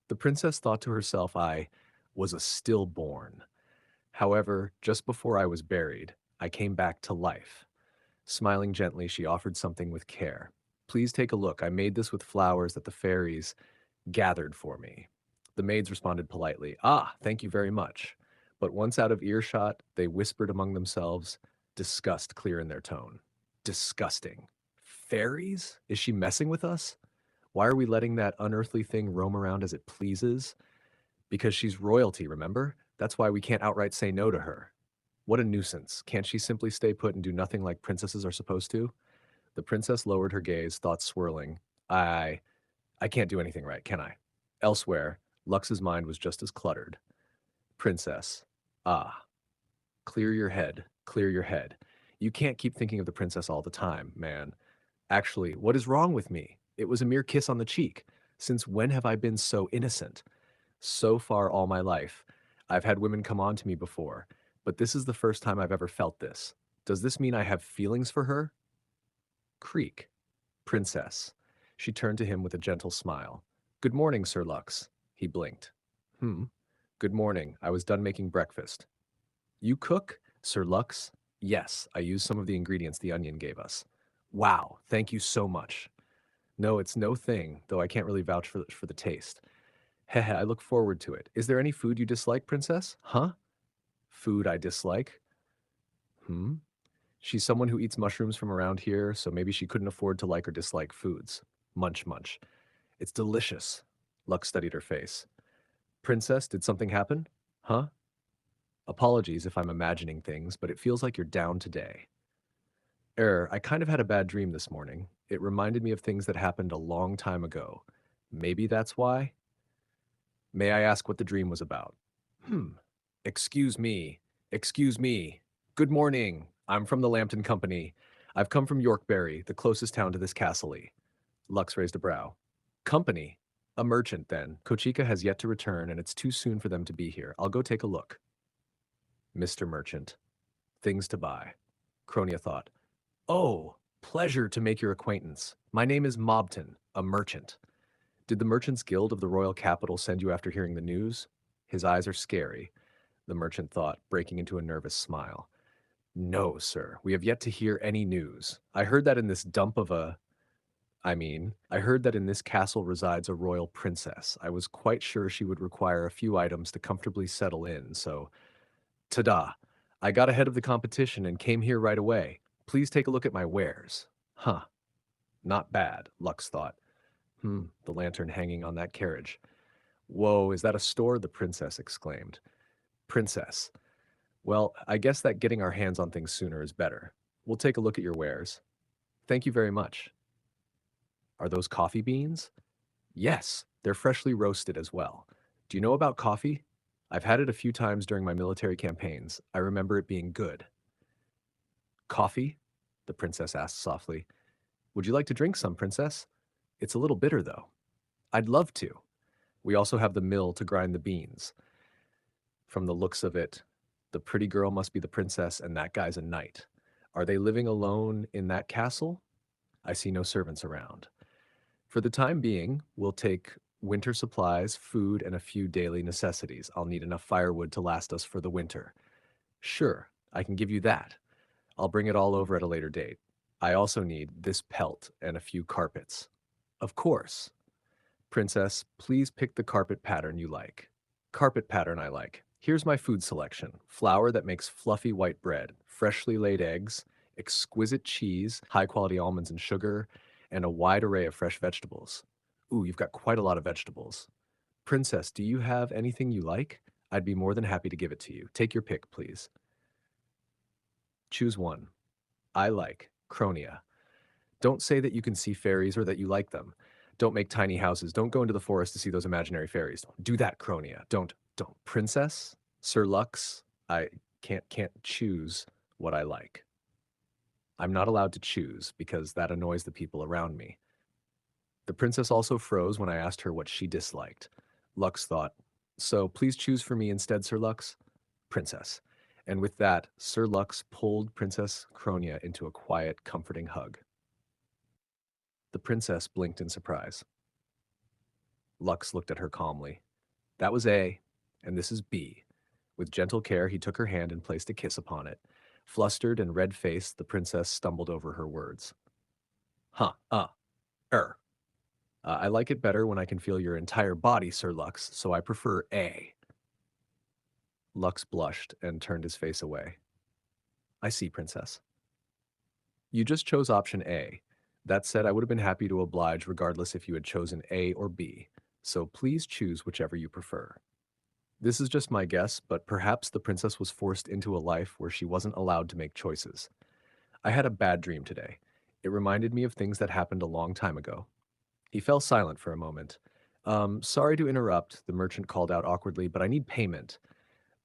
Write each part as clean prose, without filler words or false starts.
The princess thought to herself I was a stillborn. However, just before I was buried, I came back to life. Smiling gently, she offered something with care. Please take a look. I made this with flowers that the fairies gathered for me. The maids responded politely, Ah, thank you very much. But once out of earshot, they whispered among themselves, disgust clear in their tone. Disgusting. Fairies? Is she messing with us? Why are we letting that unearthly thing roam around as it pleases? Because she's royalty, remember? That's why we can't outright say no to her. What a nuisance. Can't she simply stay put and do nothing like princesses are supposed to? The princess lowered her gaze, thoughts swirling. I I can't do anything right, can I? Elsewhere, Lux's mind was just as cluttered. Princess. Ah, clear your head, clear your head. You can't keep thinking of the princess all the time, man. Actually, what is wrong with me? It was a mere kiss on the cheek. Since when have I been so innocent? So far all my life, I've had women come on to me before, but this is the first time I've ever felt this. Does this mean I have feelings for her? Creak. Princess. She turned to him with a gentle smile. Good morning, Sir Lux. He blinked. Hmm. Good morning. I was done making breakfast. You cook, Sir Lux? Yes, I used some of the ingredients the onion gave us. Wow, thank you so much. No, it's no thing, though I can't really vouch for the taste. Heh, I look forward to it. Is there any food you dislike, Princess? Huh? Food I dislike? Hmm? She's someone who eats mushrooms from around here, so maybe she couldn't afford to like or dislike foods. Munch, munch. It's delicious. Lux studied her face. Princess, did something happen? Huh? Apologies if I'm imagining things, but it feels like you're down today. I kind of had a bad dream this morning. It reminded me of things that happened a long time ago. Maybe that's why? May I ask what the dream was about? Hmm. Excuse me. Excuse me. Good morning. I'm from the Lambton Company. I've come from Yorkberry, the closest town to this castle. Lux raised a brow. Company? A merchant, then. Kochika has yet to return, and it's too soon for them to be here. I'll go take a look. Mr. Merchant. Things to buy. Cronia thought. Oh, pleasure to make your acquaintance. My name is Mobton, a merchant. Did the Merchants Guild of the Royal Capital send you after hearing the news? His eyes are scary, the merchant thought, breaking into a nervous smile. No, sir, we have yet to hear any news. I heard that in this dump of a I heard that in this castle resides a royal princess. I was quite sure she would require a few items to comfortably settle in, so ta-da. I got ahead of the competition and came here right away. Please take a look at my wares. Huh, not bad, Lux thought. The lantern hanging on that carriage. Whoa, is that a store? The princess exclaimed. Princess. Well, I guess that getting our hands on things sooner is better. We'll take a look at your wares. Thank you very much. Are those coffee beans? Yes, they're freshly roasted as well. Do you know about coffee? I've had it a few times during my military campaigns. I remember it being good. Coffee? The princess asked softly. Would you like to drink some, princess? It's a little bitter, though. I'd love to. We also have the mill to grind the beans. From the looks of it, the pretty girl must be the princess and that guy's a knight. Are they living alone in that castle? I see no servants around. For the time being, we'll take winter supplies, food, and a few daily necessities. I'll need enough firewood to last us for the winter. Sure, I can give you that. I'll bring it all over at a later date. I also need this pelt and a few carpets. Of course. Princess, please pick the carpet pattern you like. Carpet pattern I like. Here's my food selection. Flour that makes fluffy white bread, freshly laid eggs, exquisite cheese, high-quality almonds and sugar, and a wide array of fresh vegetables. Ooh, you've got quite a lot of vegetables. Princess, do you have anything you like? I'd be more than happy to give it to you. Take your pick, please. Choose one. I like Cronia. Don't say that you can see fairies or that you like them. Don't make tiny houses. Don't go into the forest to see those imaginary fairies. Don't do that, Cronia. Don't. Princess? Sir Lux? I can't choose what I like. I'm not allowed to choose because that annoys the people around me. The princess also froze when I asked her what she disliked. Lux thought, so please choose for me instead, Sir Lux. Princess. And with that, Sir Lux pulled Princess Cronia into a quiet, comforting hug. The princess blinked in surprise. Lux looked at her calmly. That was A, and this is B. With gentle care, he took her hand and placed a kiss upon it. Flustered and red-faced, the princess stumbled over her words. Huh, er. I like it better when I can feel your entire body, Sir Lux, so I prefer A. Lux blushed and turned his face away. I see, princess. You just chose option A. That said, I would have been happy to oblige regardless if you had chosen A or B, so please choose whichever you prefer. This is just my guess, but perhaps the princess was forced into a life where she wasn't allowed to make choices. I had a bad dream today. It reminded me of things that happened a long time ago. He fell silent for a moment. Sorry to interrupt, the merchant called out awkwardly, but I need payment.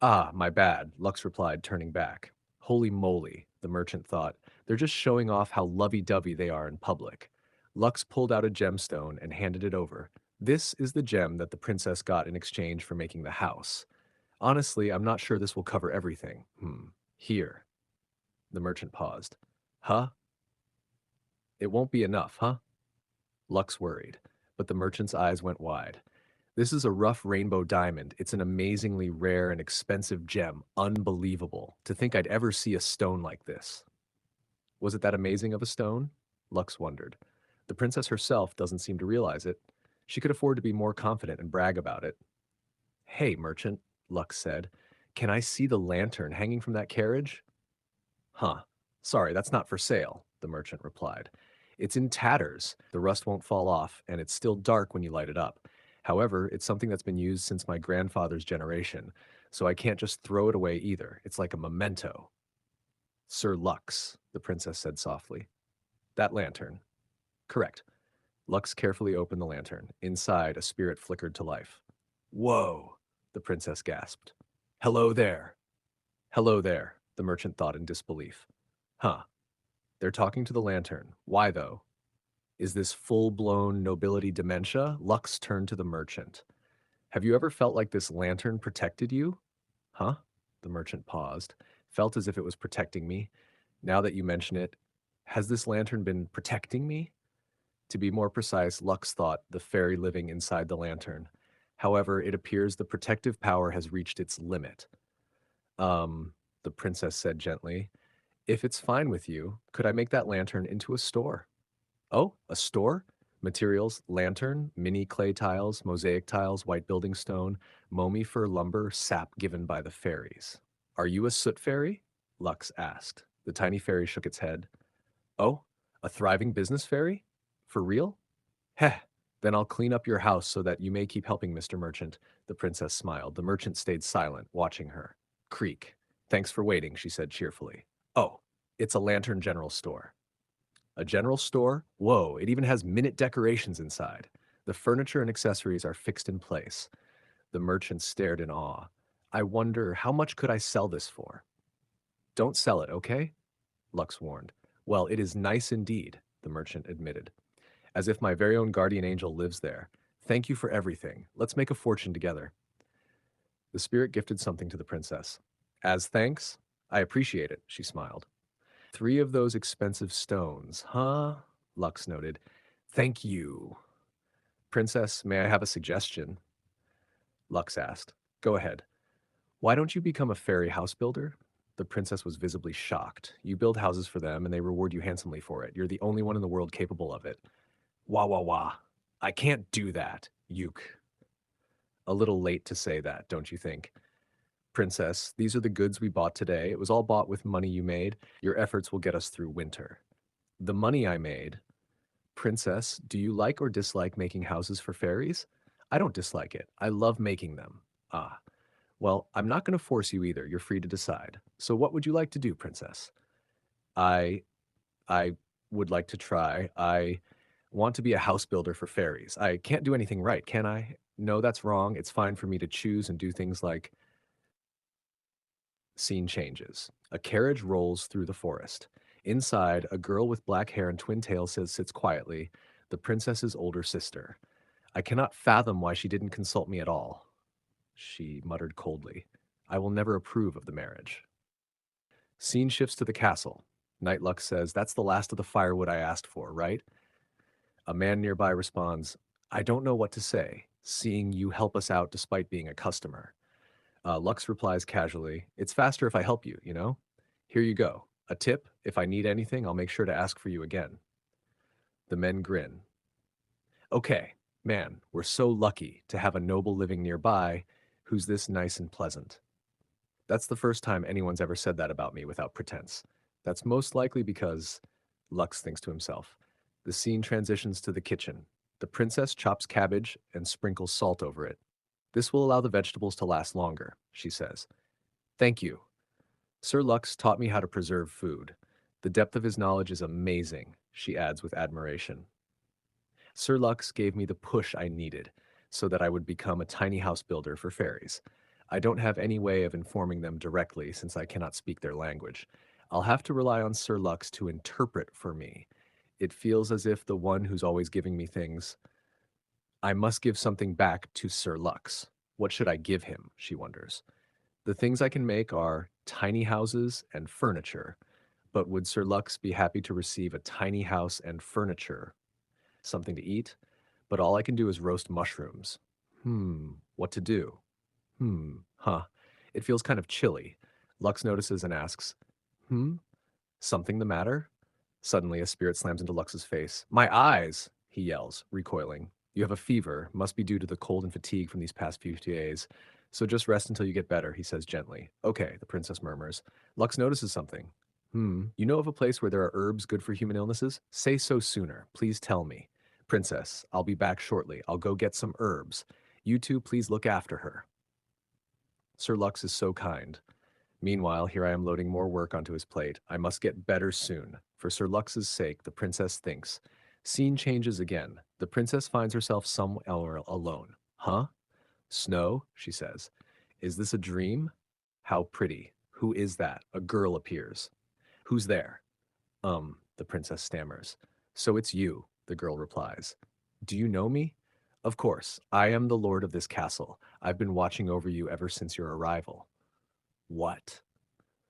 Ah, my bad, Lux replied, turning back. Holy moly, the merchant thought. They're just showing off how lovey-dovey they are in public. Lux pulled out a gemstone and handed it over. This is the gem that the princess got in exchange for making the house. Honestly, I'm not sure this will cover everything. Here. The merchant paused. Huh? It won't be enough, huh? Lux worried, but the merchant's eyes went wide. This is a rough rainbow diamond. It's an amazingly rare and expensive gem. Unbelievable. To think I'd ever see a stone like this. Was it that amazing of a stone? Lux wondered. The princess herself doesn't seem to realize it. She could afford to be more confident and brag about it. Hey, merchant, Lux said. Can I see the lantern hanging from that carriage? Huh. Sorry, that's not for sale, the merchant replied. It's in tatters. The rust won't fall off, and it's still dark when you light it up. However, it's something that's been used since my grandfather's generation, so I can't just throw it away either. It's like a memento. Sir Lux, the princess said softly. That lantern. Correct. Lux carefully opened the lantern. Inside, a spirit flickered to life. Whoa, the princess gasped. Hello there. Hello there, the merchant thought in disbelief. Huh. They're talking to the lantern. Why, though? Is this full-blown nobility dementia? Lux turned to the merchant. Have you ever felt like this lantern protected you? Huh? The merchant paused. Felt as if it was protecting me. Now that you mention it, has this lantern been protecting me? To be more precise, Lux thought the fairy living inside the lantern. However, it appears the protective power has reached its limit. The princess said gently. If it's fine with you, could I make that lantern into a store? Oh, a store? Materials, lantern, mini clay tiles, mosaic tiles, white building stone, momi fir lumber, sap given by the fairies. Are you a soot fairy? Lux asked. The tiny fairy shook its head. Oh, a thriving business fairy? For real? Heh, then I'll clean up your house so that you may keep helping, Mr. Merchant. The princess smiled. The merchant stayed silent, watching her. Creak. Thanks for waiting, she said cheerfully. Oh, it's a lantern general store. A general store? Whoa, it even has minute decorations inside. The furniture and accessories are fixed in place. The merchant stared in awe. I wonder, how much could I sell this for? Don't sell it, okay? Lux warned. Well, it is nice indeed, the merchant admitted. As if my very own guardian angel lives there. Thank you for everything. Let's make a fortune together. The spirit gifted something to the princess. As thanks, I appreciate it, she smiled. 3 of those expensive stones, huh? Lux noted. Thank you. Princess, may I have a suggestion? Lux asked. Go ahead. Why don't you become a fairy house builder? The princess was visibly shocked. You build houses for them and they reward you handsomely for it. You're the only one in the world capable of it. Wah wah wah. I can't do that, Yuke. A little late to say that, don't you think? Princess, these are the goods we bought today. It was all bought with money you made. Your efforts will get us through winter. The money I made. Princess, do you like or dislike making houses for fairies? I don't dislike it. I love making them. Ah, well, I'm not going to force you either. You're free to decide. So what would you like to do, Princess? I, I would like to try. I want to be a house builder for fairies. I can't do anything right, can I? No, that's wrong. It's fine for me to choose and do things like scene changes. A carriage rolls through the forest. Inside, a girl with black hair and twin tails sits quietly, the princess's older sister. I cannot fathom why she didn't consult me at all. She muttered coldly. I will never approve of the marriage. Scene shifts to the castle. Nightluck says, that's the last of the firewood I asked for, right? A man nearby responds, I don't know what to say. seeing you help us out despite being a customer. Lux replies casually, "It's faster if I help you, you know? Here you go. A tip, if I need anything, I'll make sure to ask for you again." The men grin. "Okay, man, we're so lucky to have a noble living nearby who's this nice and pleasant." That's the first time anyone's ever said that about me without pretense. That's most likely because, Lux thinks to himself. The scene transitions to the kitchen. The princess chops cabbage and sprinkles salt over it. "This will allow the vegetables to last longer," she says. "Thank you. Sir Lux taught me how to preserve food. The depth of his knowledge is amazing," she adds with admiration. "Sir Lux gave me the push I needed so that I would become a tiny house builder for fairies. I don't have any way of informing them directly since I cannot speak their language. I'll have to rely on Sir Lux to interpret for me. It feels as if the one who's always giving me things. I must give something back to Sir Lux. What should I give him?" she wonders. "The things I can make are tiny houses and furniture, but would Sir Lux be happy to receive a tiny house and furniture? Something to eat? But all I can do is roast mushrooms. What to do? Huh. It feels kind of chilly." Lux notices and asks, "Hmm? Something the matter?" Suddenly, a spirit slams into Lux's face. "My eyes!" he yells, recoiling. "You have a fever. Must be due to the cold and fatigue from these past few days. So just rest until you get better," he says gently. "Okay," the princess murmurs. Lux notices something. You know of a place where there are herbs good for human illnesses? Say so sooner. Please tell me." "Princess, I'll be back shortly. I'll go get some herbs. You two, please look after her." Sir Lux is so kind. Meanwhile, here I am loading more work onto his plate. I must get better soon. For Sir Lux's sake, the princess thinks. Scene changes again. The princess finds herself somewhere alone. "Huh? Snow?" she says. "Is this a dream? How pretty. Who is that?" A girl appears. "Who's there?" The princess stammers. "So it's you," the girl replies. "Do you know me?" "Of course. I am the lord of this castle. I've been watching over you ever since your arrival." "What?"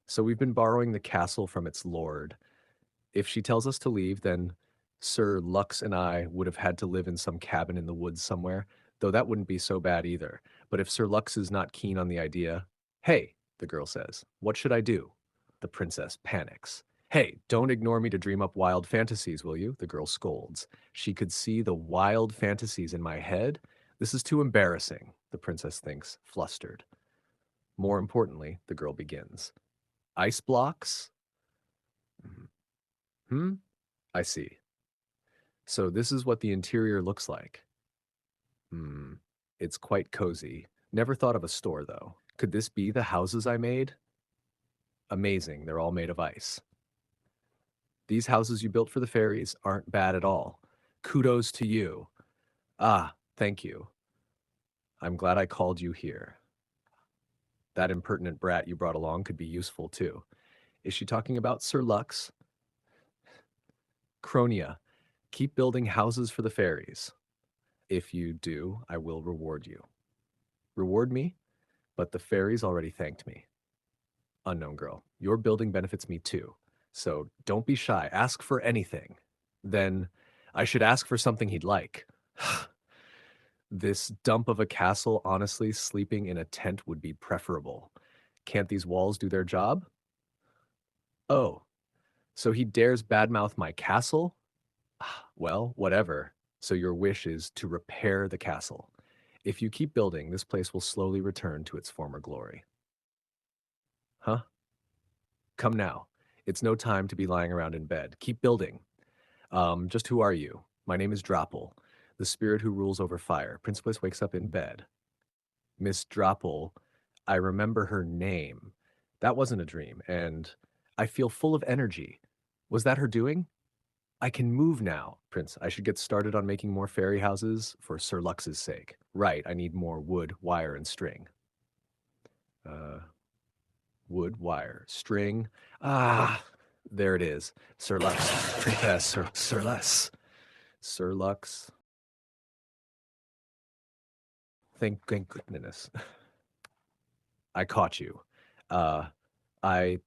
"So we've been borrowing the castle from its lord. If she tells us to leave, then Sir Lux and I would have had to live in some cabin in the woods somewhere, though that wouldn't be so bad either. But if Sir Lux is not keen on the idea—" "Hey," the girl says, "what should I do?" The princess panics. "Hey, don't ignore me to dream up wild fantasies, will you?" the girl scolds. She could see the wild fantasies in my head? This is too embarrassing, the princess thinks, flustered. More importantly, the girl begins. "Ice blocks? Mhm. Hmm? I see. So this is what the interior looks like. Hmm. It's quite cozy. Never thought of a store, though. Could this be the houses I made? Amazing, they're all made of ice. These houses you built for the fairies aren't bad at all. Kudos to you. Ah, thank you. I'm glad I called you here. That impertinent brat you brought along could be useful, too." Is she talking about Sir Lux? "Cronia, keep building houses for the fairies. If you do, I will reward you." "Reward me? But the fairies already thanked me." Unknown girl, "Your building benefits me too. So don't be shy. Ask for anything." "Then I should ask for something he'd like." "This dump of a castle, honestly, sleeping in a tent would be preferable. Can't these walls do their job?" "Oh, so he dares badmouth my castle? Well, whatever. So your wish is to repair the castle. If you keep building, this place will slowly return to its former glory." "Huh? Come now. It's no time to be lying around in bed. Keep building." Just who are you?" "My name is Dropple, the spirit who rules over fire." Princess wakes up in bed. "Miss Dropple, I remember her name. That wasn't a dream, and I feel full of energy. Was that her doing? I can move now." "Prince, I should get started on making more fairy houses for Sir Lux's sake." "Right, I need more wood, wire, and string." Uh, Wood, wire, string. Ah, there it is. Sir Lux. Princess, Sir Lux. Sir Lux. Thank goodness. I caught you. Uh, I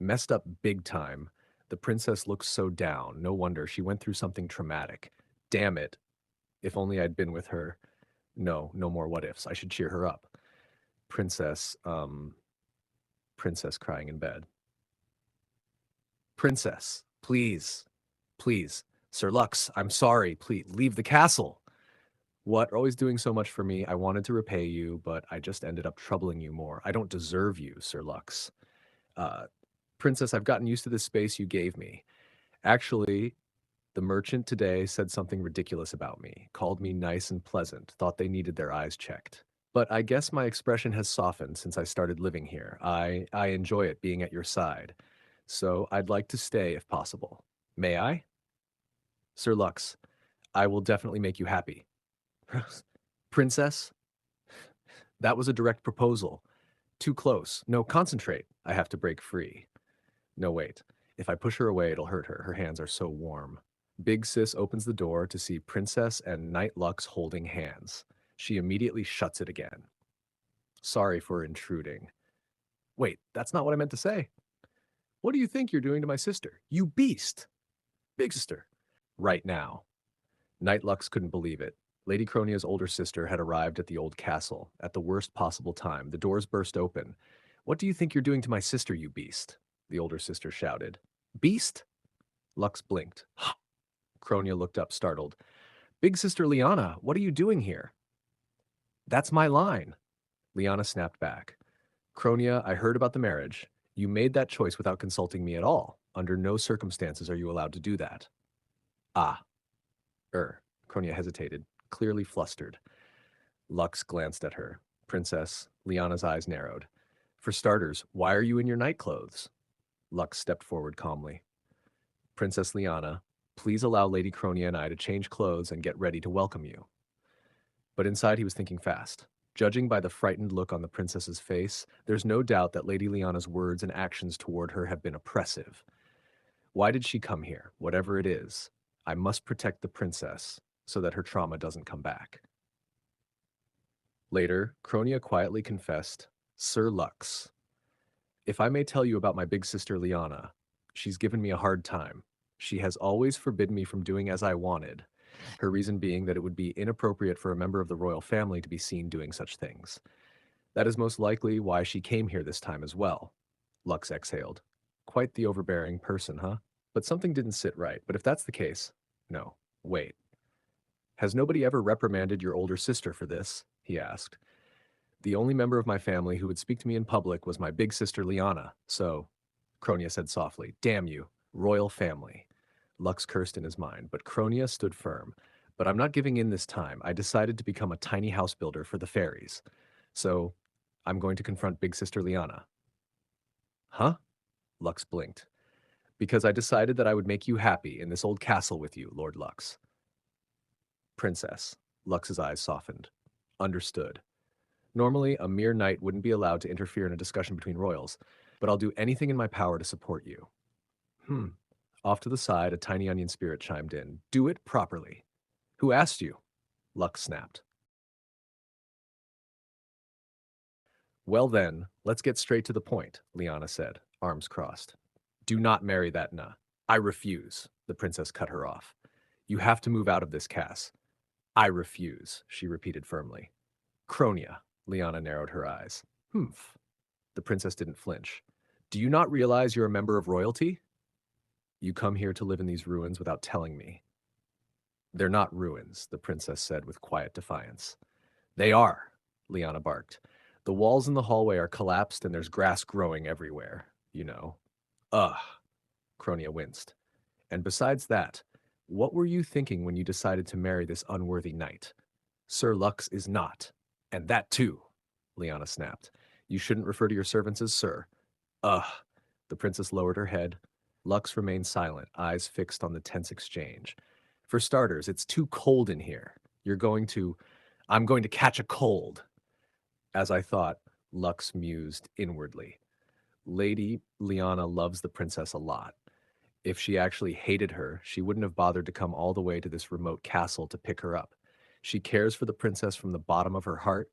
messed up big time. The princess looks so down. No wonder she went through something traumatic. Damn it. If only I'd been with her. No, no more what ifs. I should cheer her up. Princess, princess crying in bed. Princess, please, please. Sir Lux, I'm sorry. Please leave the castle. What? You're always doing so much for me. I wanted to repay you, but I just ended up troubling you more. I don't deserve you, Sir Lux. Uh, Princess, I've gotten used to this space you gave me. Actually, the merchant today said something ridiculous about me, called me nice and pleasant, thought they needed their eyes checked. But I guess my expression has softened since I started living here. I enjoy it being at your side. So I'd like to stay if possible. May I? Sir Lux, I will definitely make you happy. Princess, that was a direct proposal. Too close. No, concentrate. I have to break free. No, wait. If I push her away, it'll hurt her. Her hands are so warm. Big Sis opens the door to see Princess and Knight Lux holding hands. She immediately shuts it again. Sorry for intruding. Wait, that's not what I meant to say. What do you think you're doing to my sister? You beast! Big Sister. Right now. Knight Lux couldn't believe it. Lady Cronia's older sister had arrived at the old castle at the worst possible time. The doors burst open. What do you think you're doing to my sister, you beast? The older sister shouted. Beast? Lux blinked. Cronia looked up, startled. Big Sister Liana, what are you doing here? That's my line. Liana snapped back. Cronia, I heard about the marriage. You made that choice without consulting me at all. Under no circumstances are you allowed to do that. Ah, Cronia hesitated, clearly flustered. Lux glanced at her. Princess, Liana's eyes narrowed. For starters, why are you in your night clothes? Lux stepped forward calmly. Princess Liana, please allow Lady Cronia and I to change clothes and get ready to welcome you. But inside he was thinking fast. Judging by the frightened look on the princess's face, there's no doubt that Lady Liana's words and actions toward her have been oppressive. Why did she come here? Whatever it is, I must protect the princess so that her trauma doesn't come back. Later, Cronia quietly confessed, Sir Lux, if I may tell you about my big sister Liana, she's given me a hard time. She has always forbidden me from doing as I wanted, her reason being that it would be inappropriate for a member of the royal family to be seen doing such things. That is most likely why she came here this time as well. Lux exhaled. Quite the overbearing person, huh? But something didn't sit right. But if that's the case, no, wait. Has nobody ever reprimanded your older sister for this? He asked. The only member of my family who would speak to me in public was my big sister Liana, so, Cronia said softly, damn you, royal family. Lux cursed in his mind, but Cronia stood firm. But I'm not giving in this time. I decided to become a tiny house builder for the fairies. So, I'm going to confront big sister Liana. Huh? Lux blinked. Because I decided that I would make you happy in this old castle with you, Lord Lux. Princess. Lux's eyes softened. Understood. Normally, a mere knight wouldn't be allowed to interfere in a discussion between royals, but I'll do anything in my power to support you. Off to the side, a tiny onion spirit chimed in. Do it properly. Who asked you? Lux snapped. Well then, let's get straight to the point, Liana said, arms crossed. Do not marry that na. I refuse, the princess cut her off. You have to move out of this Cass. I refuse, she repeated firmly. Cronia, Liana narrowed her eyes. Humph. The princess didn't flinch. Do you not realize you're a member of royalty? You come here to live in these ruins without telling me. They're not ruins, the princess said with quiet defiance. They are, Liana barked. The walls in the hallway are collapsed and there's grass growing everywhere, you know. Ugh, Cronia winced. And besides that, what were you thinking when you decided to marry this unworthy knight? Sir Lux is not. And that too, Liana snapped. You shouldn't refer to your servants as sir. Ugh. The princess lowered her head. Lux remained silent, eyes fixed on the tense exchange. For starters, it's too cold in here. I'm going to catch a cold. As I thought, Lux mused inwardly. Lady Liana loves the princess a lot. If she actually hated her, she wouldn't have bothered to come all the way to this remote castle to pick her up. She cares for the princess from the bottom of her heart,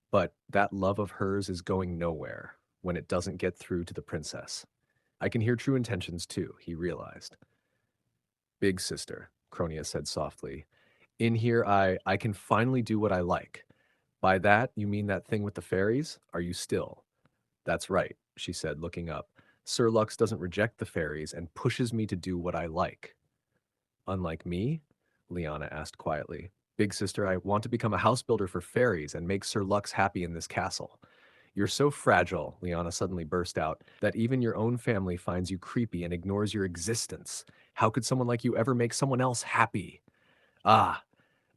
but that love of hers is going nowhere when it doesn't get through to the princess. I can hear true intentions too, he realized. Big sister, Cronia said softly. In here, I can finally do what I like. By that, you mean that thing with the fairies? Are you still? That's right, she said, looking up. Sir Lux doesn't reject the fairies and pushes me to do what I like. Unlike me? Liana asked quietly. Big sister, I want to become a house builder for fairies and make Sir Lux happy in this castle. You're so fragile, Liana suddenly burst out, that even your own family finds you creepy and ignores your existence. How could someone like you ever make someone else happy? Ah,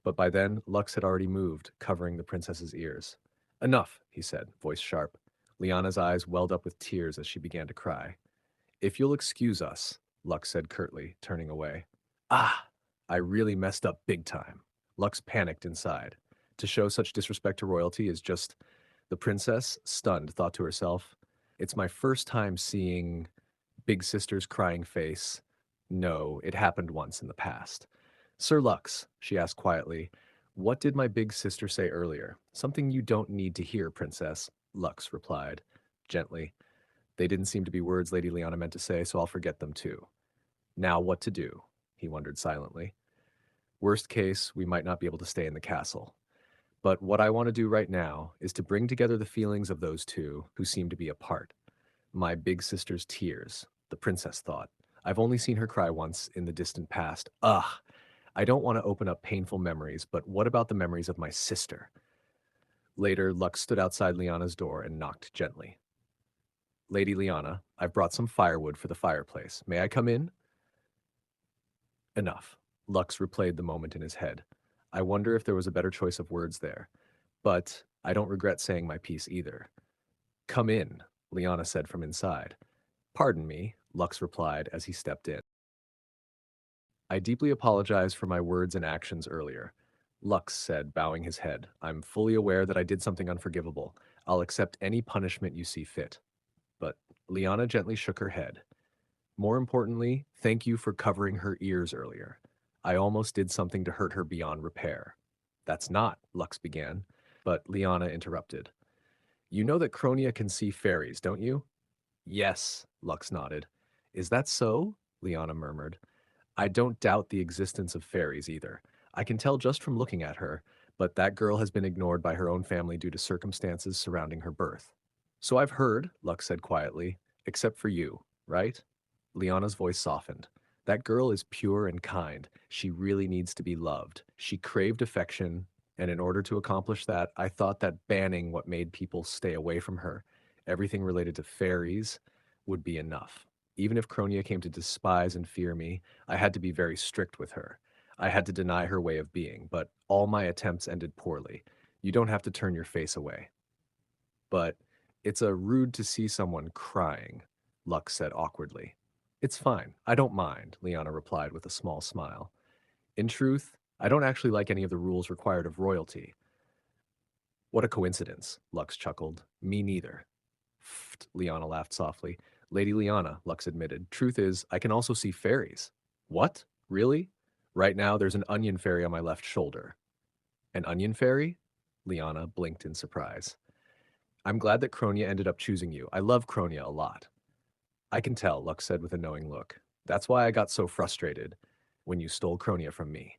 but by then, Lux had already moved, covering the princess's ears. Enough, he said, voice sharp. Liana's eyes welled up with tears as she began to cry. If you'll excuse us, Lux said curtly, turning away. Ah, I really messed up big time. Lux panicked inside. To show such disrespect to royalty is just... The princess, stunned, thought to herself, it's my first time seeing Big Sister's crying face. No, it happened once in the past. Sir Lux, she asked quietly, what did my big sister say earlier? Something you don't need to hear, princess, Lux replied, gently. They didn't seem to be words Lady Liana meant to say, so I'll forget them too. Now what to do? He wondered silently. Worst case, we might not be able to stay in the castle. But what I want to do right now is to bring together the feelings of those two who seem to be apart. My big sister's tears, the princess thought. I've only seen her cry once in the distant past. Ugh, I don't want to open up painful memories, but what about the memories of my sister? Later, Lux stood outside Liana's door and knocked gently. Lady Liana, I've brought some firewood for the fireplace. May I come in? Enough. Lux replayed the moment in his head. I wonder if there was a better choice of words there. But I don't regret saying my piece either. Come in, Liana said from inside. Pardon me, Lux replied as he stepped in. I deeply apologize for my words and actions earlier. Lux said, bowing his head. I'm fully aware that I did something unforgivable. I'll accept any punishment you see fit. But Liana gently shook her head. More importantly, thank you for covering her ears earlier. I almost did something to hurt her beyond repair. That's not, Lux began, but Liana interrupted. You know that Cronia can see fairies, don't you? Yes, Lux nodded. Is that so? Liana murmured. I don't doubt the existence of fairies either. I can tell just from looking at her, but that girl has been ignored by her own family due to circumstances surrounding her birth. So I've heard, Lux said quietly, except for you, right? Liana's voice softened. That girl is pure and kind. She really needs to be loved. She craved affection, and in order to accomplish that, I thought that banning what made people stay away from her, everything related to fairies, would be enough. Even if Cronia came to despise and fear me, I had to be very strict with her. I had to deny her way of being, but all my attempts ended poorly. You don't have to turn your face away. But it's a rude to see someone crying, Lux said awkwardly. It's fine. I don't mind, Liana replied with a small smile. In truth, I don't actually like any of the rules required of royalty. What a coincidence, Lux chuckled. Me neither. Pfft, Liana laughed softly. Lady Liana, Lux admitted. Truth is, I can also see fairies. What? Really? Right now, there's an onion fairy on my left shoulder. An onion fairy? Liana blinked in surprise. I'm glad that Cronia ended up choosing you. I love Cronia a lot. I can tell, Lux said with a knowing look. That's why I got so frustrated when you stole Cronia from me.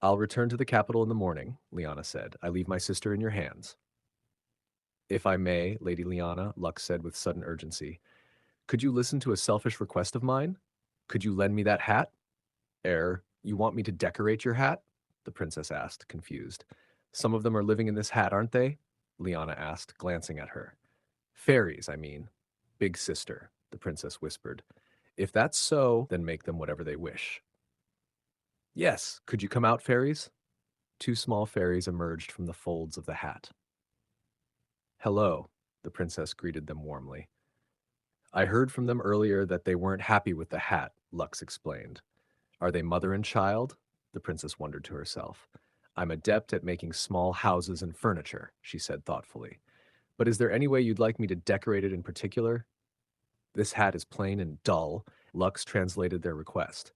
I'll return to the capital in the morning, Liana said. I leave my sister in your hands. If I may, Lady Liana, Lux said with sudden urgency, could you listen to a selfish request of mine? Could you lend me that hat? You want me to decorate your hat? The princess asked, confused. Some of them are living in this hat, aren't they? Liana asked, glancing at her. Fairies, I mean. Big sister, the princess whispered. If that's so, then make them whatever they wish. Yes, could you come out, fairies? Two small fairies emerged from the folds of the hat. Hello, the princess greeted them warmly. I heard from them earlier that they weren't happy with the hat, Lux explained. Are they mother and child? The princess wondered to herself. I'm adept at making small houses and furniture, she said thoughtfully. But is there any way you'd like me to decorate it in particular? This hat is plain and dull, Lux translated their request.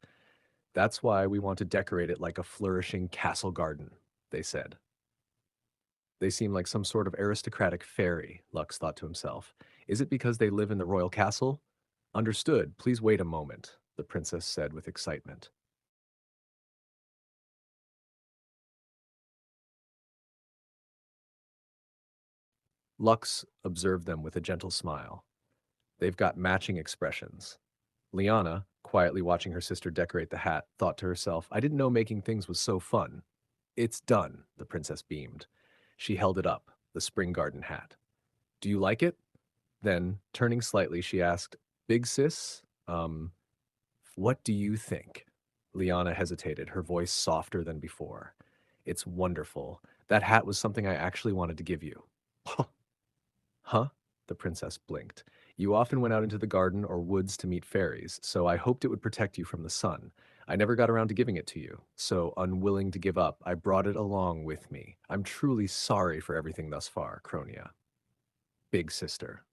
That's why we want to decorate it like a flourishing castle garden, they said. They seem like some sort of aristocratic fairy, Lux thought to himself. Is it because they live in the royal castle? Understood. Please wait a moment, the princess said with excitement. Lux observed them with a gentle smile. They've got matching expressions. Liana, quietly watching her sister decorate the hat, thought to herself, I didn't know making things was so fun. It's done, the princess beamed. She held it up, the spring garden hat. Do you like it? Then, turning slightly, she asked, Big sis, what do you think? Liana hesitated, her voice softer than before. It's wonderful. That hat was something I actually wanted to give you. Huh? The princess blinked. You often went out into the garden or woods to meet fairies, so I hoped it would protect you from the sun. I never got around to giving it to you, so unwilling to give up, I brought it along with me. I'm truly sorry for everything thus far, Cronia. Big sister.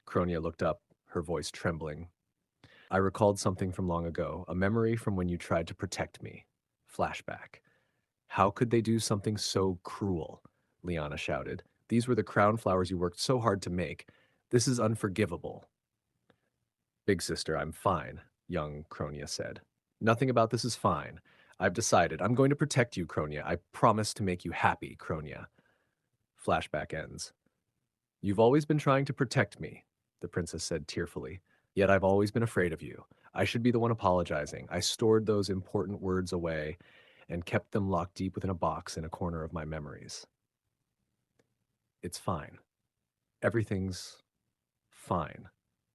Cronia looked up, her voice trembling. I recalled something from long ago, a memory from when you tried to protect me. Flashback. How could they do something so cruel? Liana shouted. These were the crown flowers you worked so hard to make. This is unforgivable. Big sister, I'm fine, young Cronia said. Nothing about this is fine. I've decided. I'm going to protect you, Cronia. I promise to make you happy, Cronia. Flashback ends. You've always been trying to protect me, the princess said tearfully. Yet I've always been afraid of you. I should be the one apologizing. I stored those important words away and kept them locked deep within a box in a corner of my memories. It's fine. Everything's fine,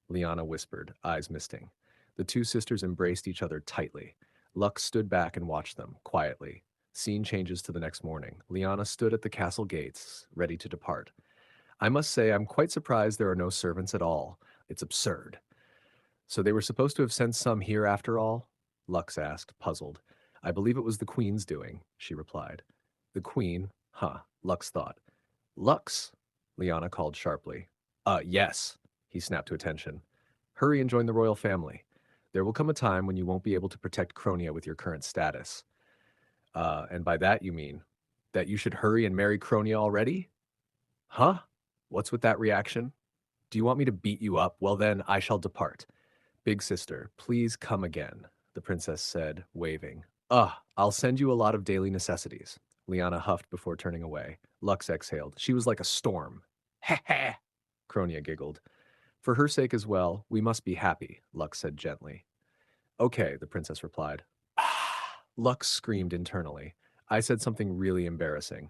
Liana whispered, eyes misting. The two sisters embraced each other tightly. Lux stood back and watched them, quietly. Scene changes to the next morning. Liana stood at the castle gates, ready to depart. I must say, I'm quite surprised there are no servants at all. It's absurd. So they were supposed to have sent some here after all? Lux asked, puzzled. I believe it was the Queen's doing, she replied. The Queen? Huh, Lux thought. Lux? Liana called sharply. Yes, he snapped to attention. Hurry and join the royal family. There will come a time when you won't be able to protect Cronia with your current status. And by that you mean that you should hurry and marry Cronia already? Huh? What's with that reaction? Do you want me to beat you up? Well then, I shall depart. Big sister, please come again, the princess said, waving. I'll send you a lot of daily necessities. Liana huffed before turning away. Lux exhaled. She was like a storm. Heh heh, Cronia giggled. For her sake as well, we must be happy, Lux said gently. Okay, the princess replied. Lux screamed internally. I said something really embarrassing.